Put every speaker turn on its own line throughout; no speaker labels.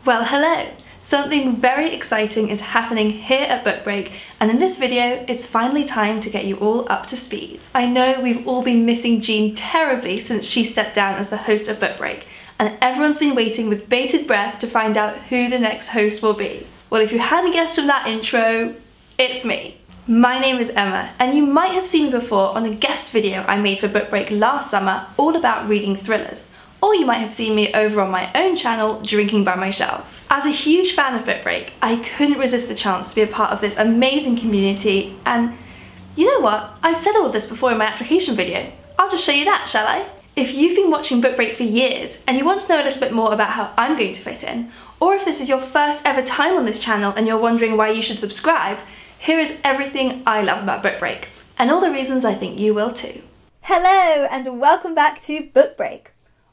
Well, hello! Something very exciting is happening here at BookBreak, and in this video, it's finally time to get you all up to speed. I know we've all been missing Jean terribly since she stepped down as the host of BookBreak, and everyone's been waiting with bated breath to find out who the next host will be. Well, if you hadn't guessed from that intro, it's me. My name is Emma, and you might have seen me before on a guest video I made for BookBreak last summer all about reading thrillers. Or you might have seen me over on my own channel, Drinking by My Shelf. As a huge fan of BookBreak, I couldn't resist the chance to be a part of this amazing community, and you know what? I've said all of this before in my application video. I'll just show you that, shall I? If you've been watching BookBreak for years and you want to know a little bit more about how I'm going to fit in, or if this is your first ever time on this channel and you're wondering why you should subscribe, here is everything I love about BookBreak, and all the reasons I think you will too.
Hello and welcome back to BookBreak.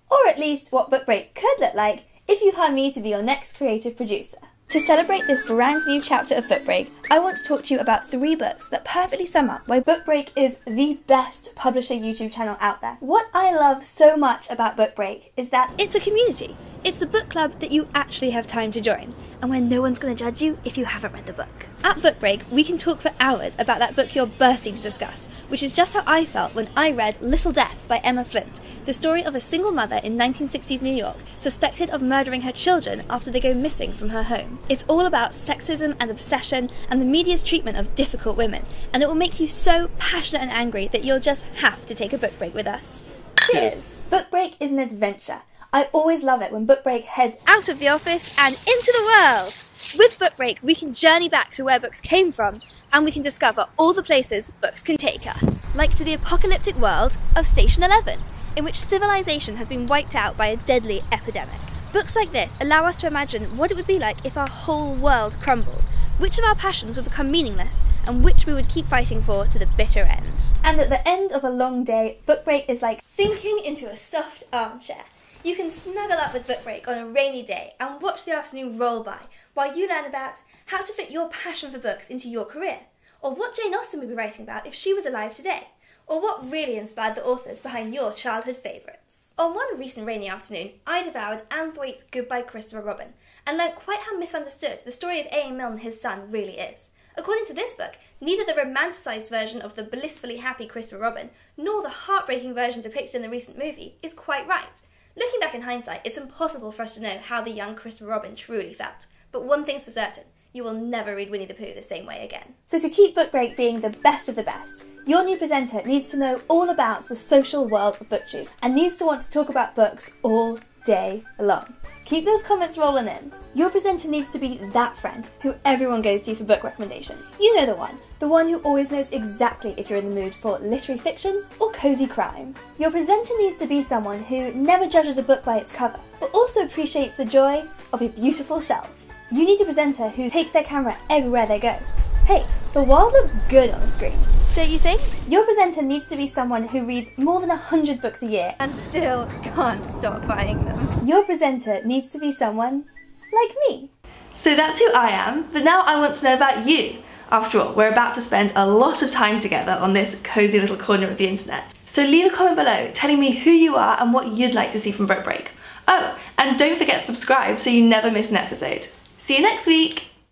Or at least what BookBreak could look like if you hire me to be your next creative producer. To celebrate this brand new chapter of BookBreak, I want to talk to you about 3 books that perfectly sum up why BookBreak is the best publisher YouTube channel out there. What I love so much about BookBreak is that it's a community. It's the book club that you actually have time to join, and where no one's going to judge you if you haven't read the book. At BookBreak, we can talk for hours about that book you're bursting to discuss, which is just how I felt when I read Little Deaths by Emma Flint, the story of a single mother in 1960s New York suspected of murdering her children after they go missing from her home. It's all about sexism and obsession and the media's treatment of difficult women, and it will make you so passionate and angry that you'll just have to take a book break with us. Cheers! BookBreak is an adventure. I always love it when BookBreak heads out of the office and into the world! With BookBreak, we can journey back to where books came from, and we can discover all the places books can take us. Like to the apocalyptic world of Station 11, in which civilization has been wiped out by a deadly epidemic. Books like this allow us to imagine what it would be like if our whole world crumbled, which of our passions would become meaningless, and which we would keep fighting for to the bitter end. And at the end of a long day, BookBreak is like sinking into a soft armchair. You can snuggle up with BookBreak on a rainy day and watch the afternoon roll by while you learn about how to fit your passion for books into your career, or what Jane Austen would be writing about if she was alive today, or what really inspired the authors behind your childhood favourites. On one recent rainy afternoon, I devoured Anne Thwaites' Goodbye Christopher Robin and learnt quite how misunderstood the story of A.A. Milne and his son really is. According to this book, neither the romanticised version of the blissfully happy Christopher Robin nor the heartbreaking version depicted in the recent movie is quite right. Looking back in hindsight, it's impossible for us to know how the young Christopher Robin truly felt, but one thing's for certain, you will never read Winnie the Pooh the same way again. So to keep BookBreak being the best of the best, your new presenter needs to know all about the social world of BookTube and needs to want to talk about books all day long. Keep those comments rolling in. Your presenter needs to be that friend who everyone goes to for book recommendations. You know the one who always knows exactly if you're in the mood for literary fiction or cozy crime. Your presenter needs to be someone who never judges a book by its cover, but also appreciates the joy of a beautiful shelf. You need a presenter who takes their camera everywhere they go. Hey, the world looks good on the screen, don't you think? Your presenter needs to be someone who reads more than 100 books a year and still can't stop buying them. Your presenter needs to be someone like me.
So that's who I am, but now I want to know about you. After all, we're about to spend a lot of time together on this cozy little corner of the internet. So leave a comment below telling me who you are and what you'd like to see from BookBreak. Oh, and don't forget to subscribe so you never miss an episode. See you next week!